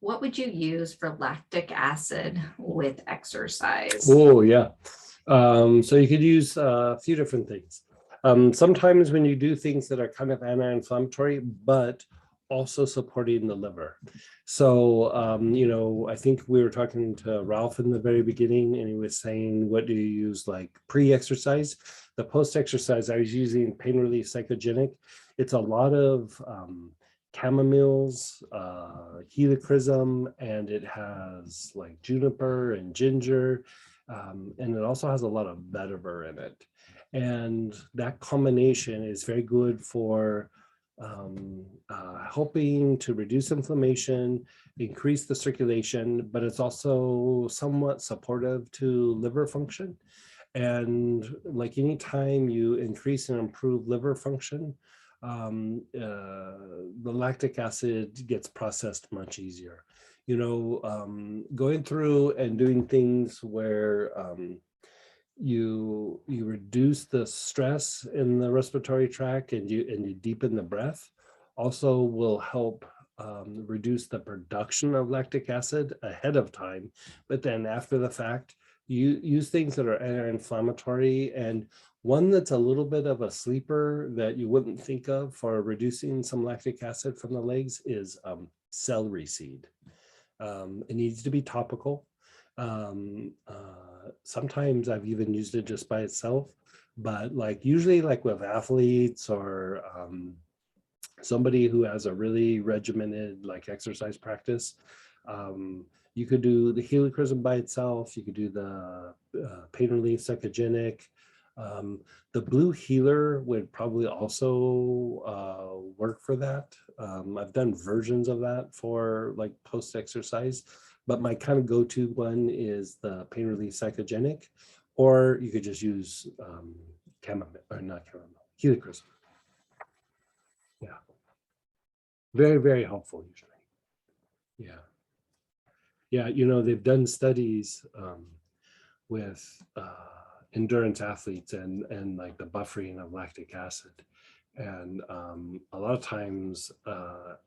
What would you use for lactic acid with exercise? Oh, yeah. So you could use a few different things. Sometimes when you do things that are kind of anti-inflammatory, but also supporting the liver. So, I think we were talking to Ralph in the very beginning, and he was saying, what do you use like pre-exercise? The post-exercise, I was using pain relief psychogenic. It's a lot of chamomiles, helichrysum, and it has like juniper and ginger. And it also has a lot of vetiver in it. And that combination is very good for helping to reduce inflammation, increase the circulation, but it's also somewhat supportive to liver function. And like anytime you increase and improve liver function, the lactic acid gets processed much easier. Going through and doing things where you reduce the stress in the respiratory tract and you deepen the breath also will help reduce the production of lactic acid ahead of time. But then after the fact, you use things that are anti-inflammatory, and one that's a little bit of a sleeper that you wouldn't think of for reducing some lactic acid from the legs is celery seed. It needs to be topical. Sometimes I've even used it just by itself, but like usually like with athletes or somebody who has a really regimented like exercise practice, you could do the helichrysum by itself. You could do the pain relief psychogenic. The blue healer would probably also work for that. I've done versions of that for like post-exercise, but my kind of go-to one is the pain relief psychogenic, or you could just use chamomile, or not chamomile, helichrysum. Yeah, very, very helpful usually. Yeah. Yeah, they've done studies with endurance athletes and like the buffering of lactic acid. And a lot of times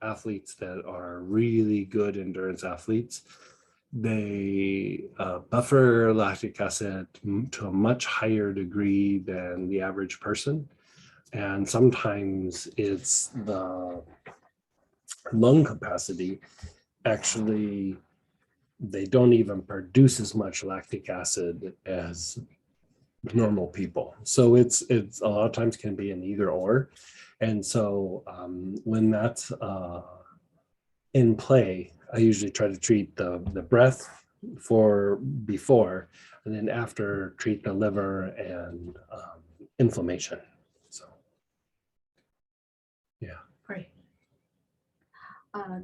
athletes that are really good endurance athletes, they buffer lactic acid to a much higher degree than the average person. And sometimes it's the lung capacity. Actually, they don't even produce as much lactic acid as normal people. So it's a lot of times can be an either or. And so when that's in play, I usually try to treat the breath for before, and then after treat the liver and inflammation. So yeah. Great.